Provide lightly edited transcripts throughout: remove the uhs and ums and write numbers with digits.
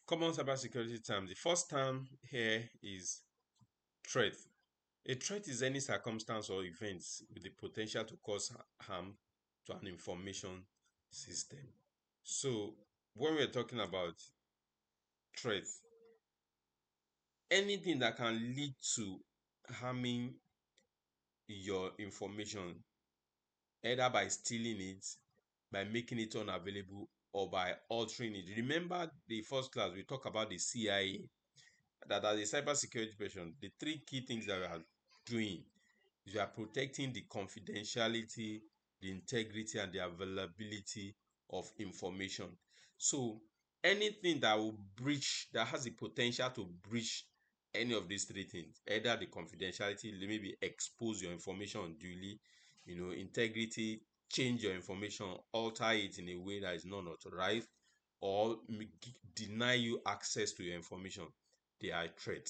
Common cybersecurity terms. The first term here is threat. A threat is any circumstance or events with the potential to cause harm to an information system. So, when we're talking about threat, anything that can lead to harming your information, either by stealing it, by making it unavailable, or by altering it. Remember the first class we talked about the CIA, that as a cybersecurity person, the three key things that we are doing is we are protecting the confidentiality, the integrity, and the availability of information. So anything that will breach, that has the potential to breach any of these three things, either the confidentiality, maybe expose your information unduly, integrity, change your information, alter it in a way that is not authorized, or deny you access to your information, they are a threat.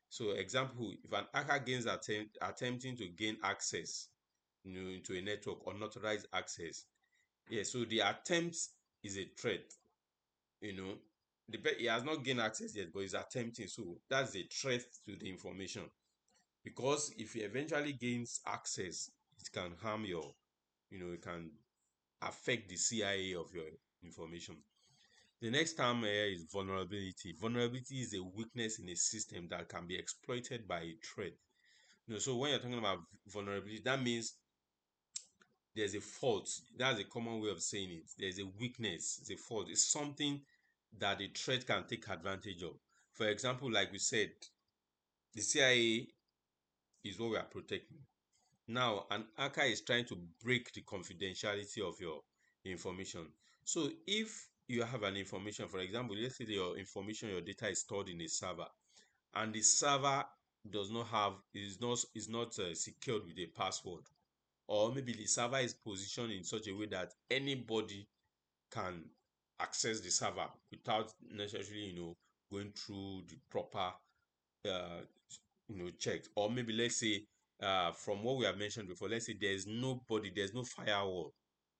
So, example, if an hacker gains attempting to gain access, into a network, unauthorized access, yeah. So the attempt is a threat. You know, he has not gained access yet, but he's attempting. So that's a threat to the information, because if he eventually gains access, it can harm your, it can affect the CIA of your information. The next term here is vulnerability. Vulnerability is a weakness in a system that can be exploited by a threat. So when you're talking about vulnerability, that means there's a fault. That's a common way of saying it. There's a weakness, it's a fault. It's something that the threat can take advantage of. For example, like we said, the CIA is what we are protecting. Now, an hacker is trying to break the confidentiality of your information. So if you have an information, for example, let's say your information, your data is stored in a server, and the server does not have is not secured with a password, or maybe the server is positioned in such a way that anybody can access the server without necessarily going through the proper uh checks. Or maybe let's say, from what we have mentioned before, let's say there's no firewall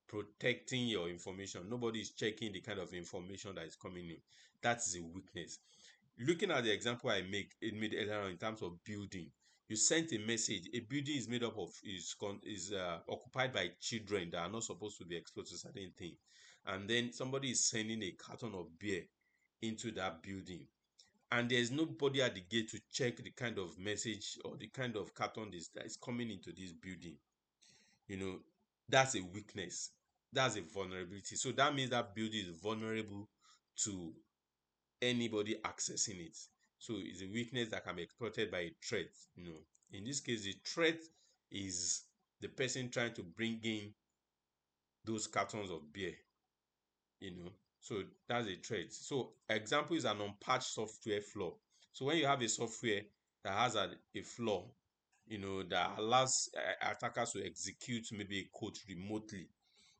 protecting your information. Nobody is checking the kind of information that is coming in. That is a weakness. Looking at the example I made earlier on in terms of building, you sent a message. A building is made up of is occupied by children that are not supposed to be exposed to certain things, and then somebody is sending a carton of beer into that building, and there's nobody at the gate to check the kind of message or the kind of carton that is coming into this building. you know that's a weakness. That's a vulnerability. So that means that building is vulnerable to anybody accessing it. So it's a weakness that can be exploited by a threat. In this case, the threat is the person trying to bring in those cartons of beer. So that's a threat. So example is an unpatched software flaw. So when you have a software that has a flaw, that allows attackers to execute maybe a code remotely.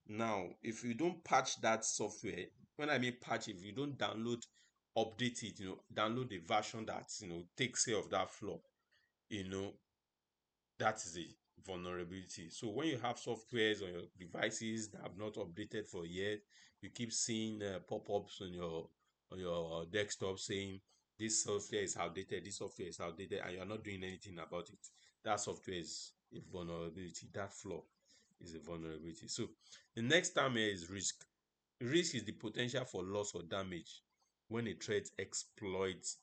Now, if you don't patch that software, when I mean patch, if you don't update it, download the version that takes care of that flaw, you know, that is a vulnerability. So when you have softwares on your devices that have not updated for years, you keep seeing pop-ups on your desktop saying this software is outdated, this software is outdated, and you're not doing anything about it. That software is a vulnerability. That flaw is a vulnerability. So the next term here is risk. Risk is the potential for loss or damage when a threat exploits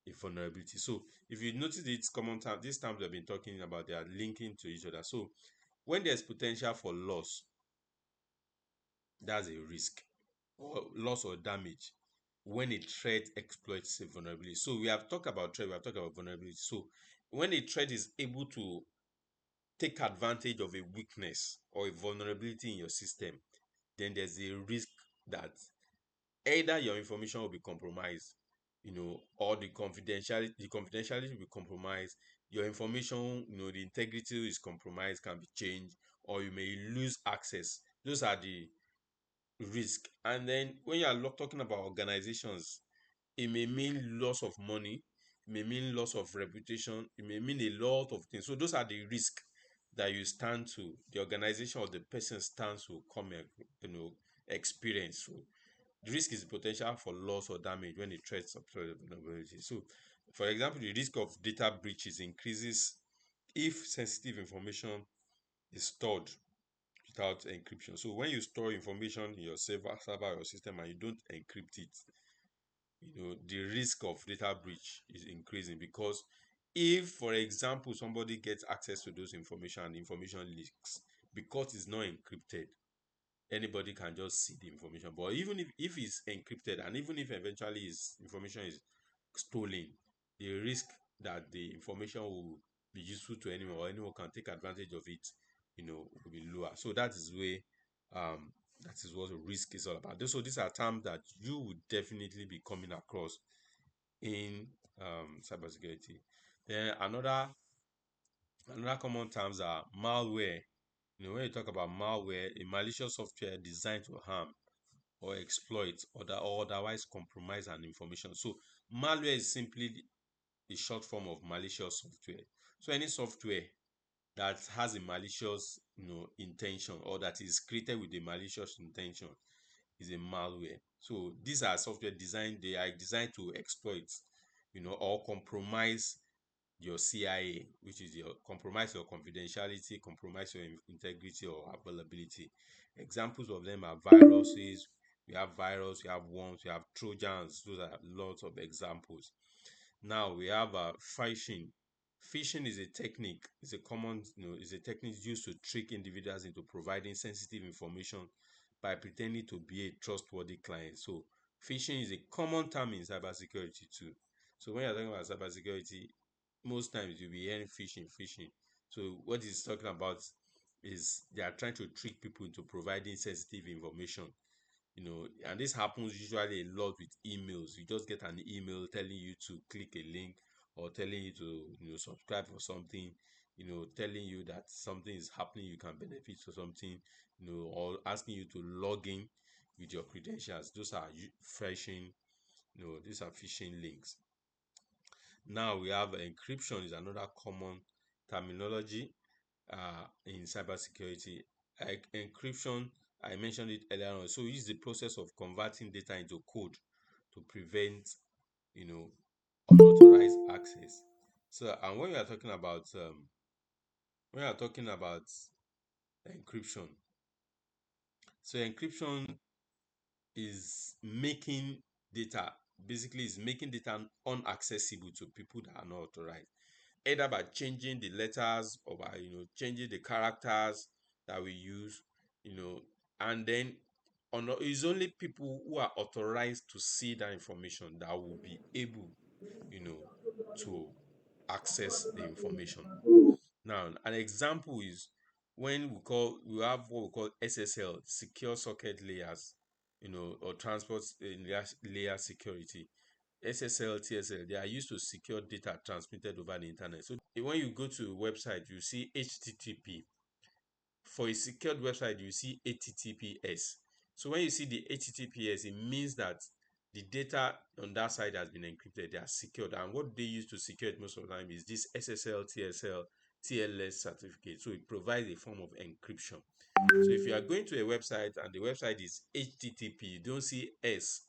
a vulnerability. So if you notice, it's common term, these terms we've been talking about, they are linking to each other. So when there's potential for loss, that's a risk, or loss or damage when a threat exploits a vulnerability. So we have talked about threat, we have talked about vulnerability. So when a threat is able to take advantage of a weakness or a vulnerability in your system, then there's a risk that either your information will be compromised, or the confidentiality will be compromised. Your information, the integrity is compromised, can be changed, or you may lose access. Those are the risk. And then when you are talking about organizations, it may mean loss of money, it may mean loss of reputation, it may mean a lot of things. So those are the risk that the organization or the person stands to come and experience. So The risk is the potential for loss or damage when the threat subsides vulnerability. So, for example, the risk of data breaches increases if sensitive information is stored without encryption. So when you store information in your server or system and you don't encrypt it, the risk of data breach is increasing, because if, for example, somebody gets access to those information and the information leaks, because it's not encrypted, anybody can just see the information. But even if it's encrypted, and even if eventually his information is stolen, the risk that the information will be useful to anyone or anyone can take advantage of it, will be lower. So um that is what risk is all about. So these are terms that you would definitely be coming across in cybersecurity. Then another common terms are malware. When you talk about malware, a malicious software designed to harm or exploit or otherwise compromise an information. So malware is simply the short form of malicious software. So any software that has a malicious intention, or that is created with a malicious intention, is a malware. So these are software they are designed to exploit, or compromise your CIA, which is your compromise your confidentiality, compromise your integrity or availability. Examples of them are viruses. We have virus, we have worms, we have trojans. Those are lots of examples. Now we have phishing. Phishing is a technique. It's a common, is a technique used to trick individuals into providing sensitive information by pretending to be a trustworthy client. So phishing is a common term in cybersecurity too. So when you're talking about cybersecurity, most times you'll be hearing phishing. So what it's talking about is they are trying to trick people into providing sensitive information. And this happens usually a lot with emails. You just get an email telling you to click a link, or telling you to subscribe for something, telling you that something is happening, you can benefit for something, or asking you to log in with your credentials. Those are phishing. These are phishing links. Now we have encryption is another common terminology in cybersecurity. Like encryption, I mentioned it earlier on. So it's the process of converting data into code to prevent, you know, unauthorized access. So, and when we are talking about encryption, so encryption is making data basically is making data unaccessible to people that are not authorized, either by changing the letters or by changing the characters that we use, you know and then it's only people who are authorized to see that information that will be able you know to access the information. Now an example is when we have what we call SSL, secure socket layers, or transport layer security. SSL, TSL, they are used to secure data transmitted over the internet. So when you go to a website, you see HTTP. For a secured website, you see HTTPS. So when you see the HTTPS, it means that the data on that side has been encrypted. They are secured. And what they use to secure it most of the time is this SSL, TSL, TLS certificate. So it provides a form of encryption. So if you are going to a website and the website is HTTP, you don't see S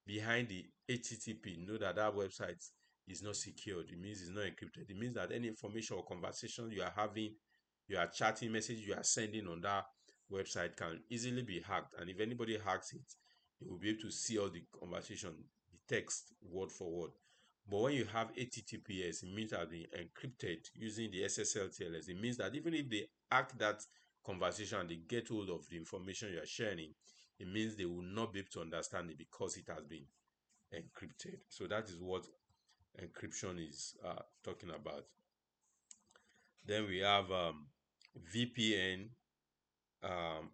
behind the HTTP, know that that website is not secured. It means it's not encrypted. It means that any information or conversation you are having, you are chatting, message you are sending on that website can easily be hacked. And if anybody hacks it, they will be able to see all the conversation, the text, word for word. But when you have HTTPS, it means that being encrypted using the SSL TLS. It means that even if they hack that conversation and they get hold of the information you are sharing, it means they will not be able to understand it because it has been encrypted. So that is what encryption is talking about. Then we have VPN,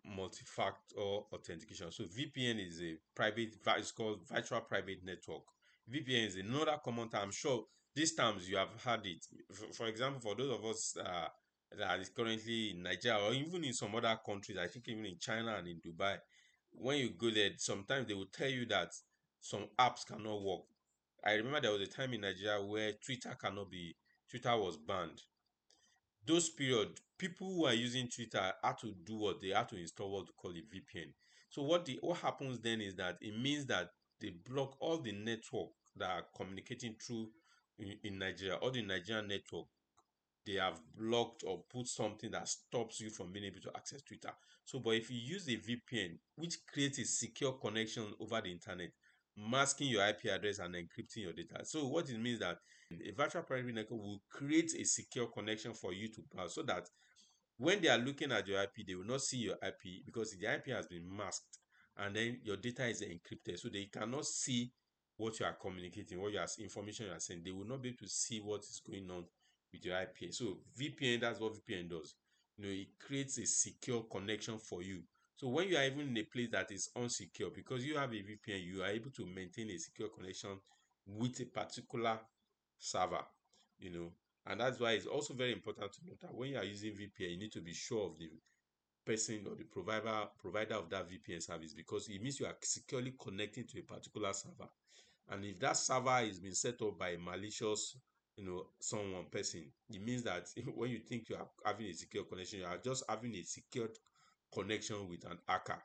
multi-factor authentication. So VPN is it's called virtual private network. VPN is another common term. I'm sure these terms you have heard it. For example, for those of us that is currently in Nigeria or even in some other countries, I think even in China and in Dubai, when you go there, sometimes they will tell you that some apps cannot work. I remember there was a time in Nigeria where Twitter was banned. Those period, people who are using Twitter had to do what they had to install what we call a VPN. So what happens then is that it means that they block all the network that are communicating through in Nigeria, all the Nigerian network. They have blocked or put something that stops you from being able to access Twitter. So, but if you use a VPN, which creates a secure connection over the internet, masking your IP address and encrypting your data. So, what it means that a virtual private network will create a secure connection for you to browse, so that when they are looking at your IP, they will not see your IP because the IP has been masked, and then your data is encrypted, so they cannot see what you are communicating, what your information you are sending. They will not be able to see what is going on with your IP. So VPN, that's what VPN does. It creates a secure connection for you. So when you are even in a place that is unsecure, because you have a VPN, you are able to maintain a secure connection with a particular server. you know and that's why it's also very important to note that when you are using VPN, you need to be sure of the person or the provider of that VPN service, because it means you are securely connecting to a particular server. And if that server is being set up by a malicious, someone person, it means that when you think you are having a secure connection, you are just having a secured connection with an hacker.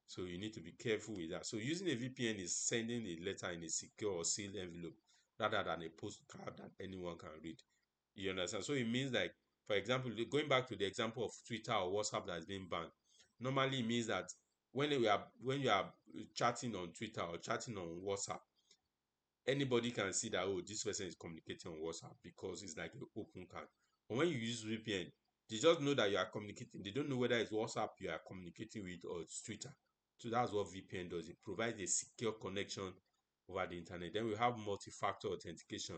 So you need to be careful with that. So using a VPN is sending a letter in a secure or sealed envelope rather than a postcard that anyone can read. You understand? So it means, like, for example, going back to the example of Twitter or WhatsApp that has been banned, normally it means that when you are chatting on Twitter or chatting on WhatsApp, anybody can see that, oh, this person is communicating on WhatsApp, because it's like an open card. But when you use VPN, they just know that you are communicating. They don't know whether it's WhatsApp you are communicating with or it's Twitter. So that's what VPN does. It provides a secure connection over the internet. Then we have multi-factor authentication.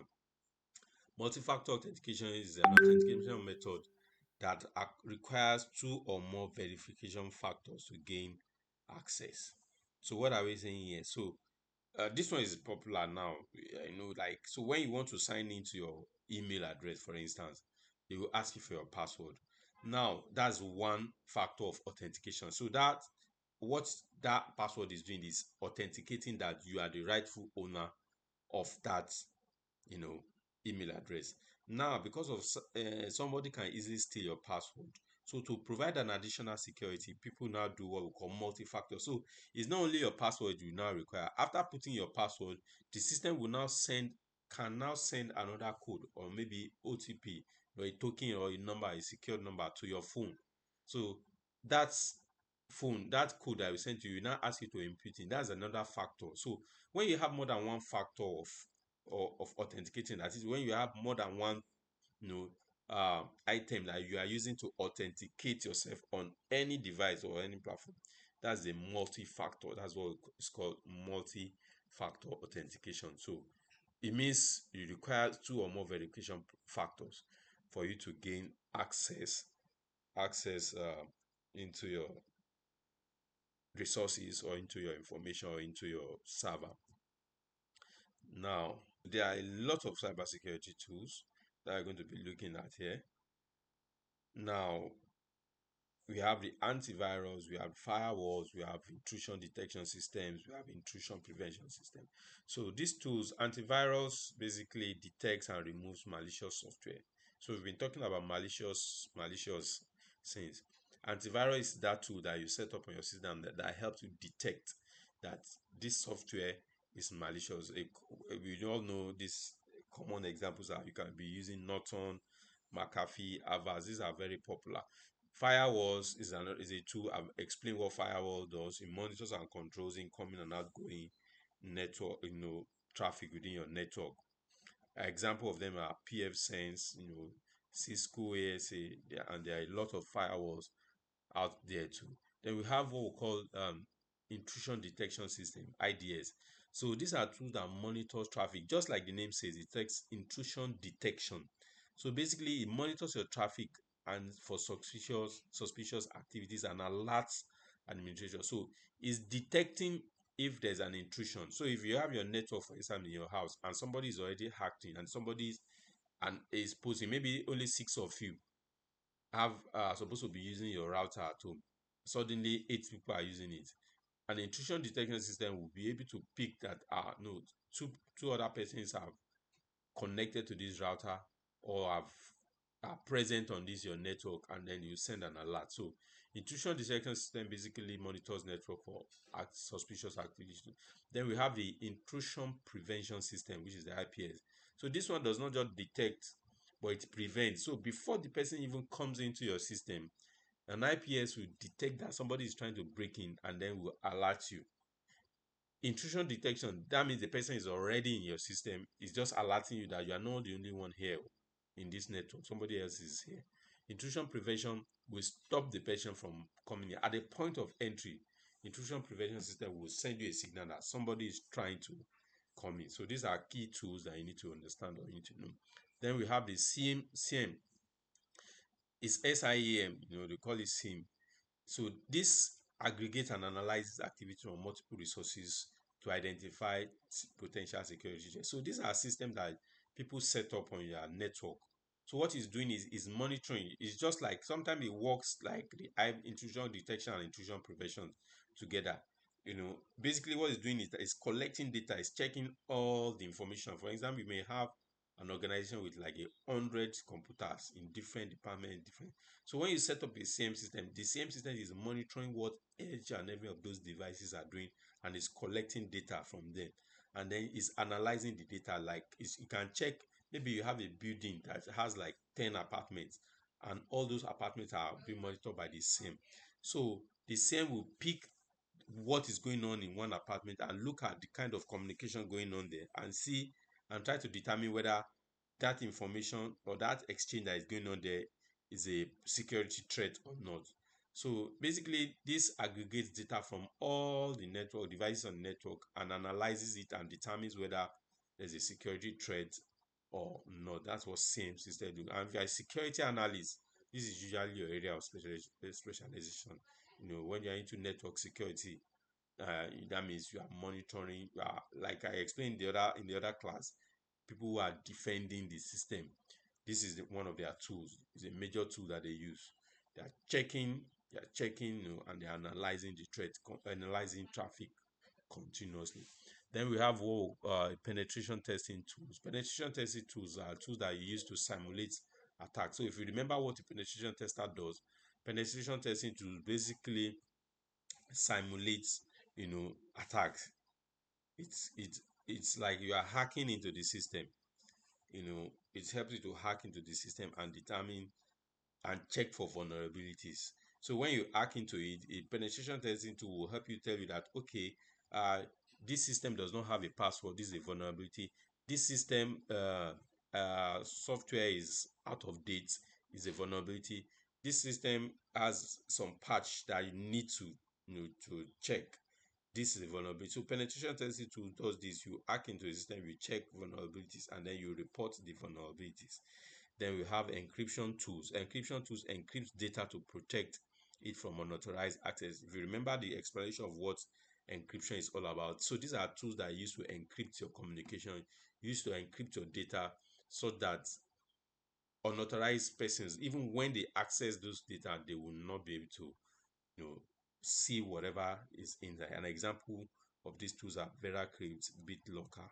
Multi-factor authentication is an authentication method that requires two or more verification factors to gain access. So what are we saying here? So this one is popular now. Like, so when you want to sign into your email address, for instance, they will ask you for your password. Now, that's one factor of authentication. So that what that password is doing is authenticating that you are the rightful owner of that you know email address. Now, because of somebody can easily steal your password, so to provide an additional security, people now do what we call multi-factor. So it's not only your password you now require. After putting your password, the system will now send another code, or maybe OTP, or a token, or a number, a secured number, to your phone. So that's that code that we sent to you now ask you to input it. That's another factor. So when you have more than one factor of authenticating, that is, when you have more than one you know item that you are using to authenticate yourself on any device or any platform, that's a multi-factor. That's what it's called, multi-factor authentication. So it means you require two or more verification factors for you to gain access into your resources, or into your information, or into your server. Now, there are a lot of cybersecurity tools that I'm going to be looking at here. Now, we have the antivirus, we have firewalls, we have intrusion detection systems, we have intrusion prevention system. So these tools, antivirus basically detects and removes malicious software. So we've been talking about malicious things. Antivirus is that tool that you set up on your system that helps you detect that this software is malicious. We all know these common examples are, you can be using Norton, McAfee, Avast. These are very popular. Firewalls is a tool. I've explained what firewall does. It monitors and controls incoming and outgoing network, traffic within your network. Example of them are PF Sense, Cisco ASA, and there are a lot of firewalls out there too. Then we have what we call intrusion detection system, IDS. So these are tools that monitor traffic, just like the name says, it takes intrusion detection. So basically, it monitors your traffic and for suspicious activities, and alerts administration. So it's detecting if there's an intrusion. So if you have your network, for example, in your house, and somebody is already hacked in, and is posting, maybe only six of you have supposed to be using your router at home. Suddenly, eight people are using it. An intrusion detection system will be able to pick that no, two other persons have connected to this router, or have are present on this your network, and then you send an alert. So intrusion detection system basically monitors network for suspicious activity. Then we have the intrusion prevention system, which is the IPS. So this one does not just detect, but it prevents. So before the person even comes into your system, an IPS will detect that somebody is trying to break in and then will alert you. Intrusion detection, that means the person is already in your system. It's just alerting you that you are not the only one here in this network. Somebody else is here. Intrusion prevention will stop the person from coming in. At the point of entry, intrusion prevention system will send you a signal that somebody is trying to come in. So these are key tools that you need to understand or you need to know. Then we have the CM. It's SIEM, they call it SIM. So this aggregates and analyzes activity from multiple resources to identify potential security threats. So these are systems that people set up on your network. So what it's doing is monitoring. It's just like sometimes it works like the intrusion detection and intrusion prevention together. Basically what it's doing is that it's collecting data, it's checking all the information. For example, you may have an organization with like 100 computers in different departments, different. So when you set up a CM system, the CM system is monitoring what each and every of those devices are doing, and is collecting data from them, and then is analyzing the data. Like you can check, maybe you have a building that has like 10 apartments, and all those apartments are being monitored by the same. So the same will pick what is going on in one apartment and look at the kind of communication going on there and see and try to determine whether that information or that exchange that is going on there is a security threat or not. So basically, this aggregates data from all the network devices on the network and analyzes it and determines whether there's a security threat or not. That's what SIEM system do. And if you're a security analyst, this is usually your area of specialization. When you're into network security, that means you are monitoring. Like I explained in the other class, people who are defending the system. This is one of their tools. It's a major tool that they use. They are checking, and they're analyzing the threat, analyzing traffic continuously. Then we have penetration testing tools. Penetration testing tools are tools that you use to simulate attacks. So if you remember what a penetration tester does, penetration testing tools basically simulates, attacks. It's like you are hacking into the system. It helps you to hack into the system and determine and check for vulnerabilities. So when you hack into it, a penetration testing tool will help you tell you that, okay, uh, this system does not have a password. This is a vulnerability. This system software is out of date. Is a vulnerability. This system has some patch that you need to check. This is a vulnerability. So penetration testing tool does this. You hack into the system, you check vulnerabilities, and then you report the vulnerabilities. Then we have encryption tools. Encryption tools encrypt data to protect it from unauthorized access. If you remember the explanation of what encryption is all about, so these are tools that are used to encrypt your communication, used to encrypt your data, so that unauthorized persons, even when they access those data, they will not be able to, you know, see whatever is in there. An example of these tools are VeraCrypt, BitLocker.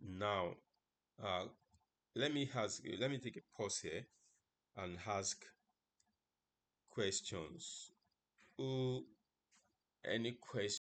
Now, uh, let me take a pause here and ask questions. Oh, any questions?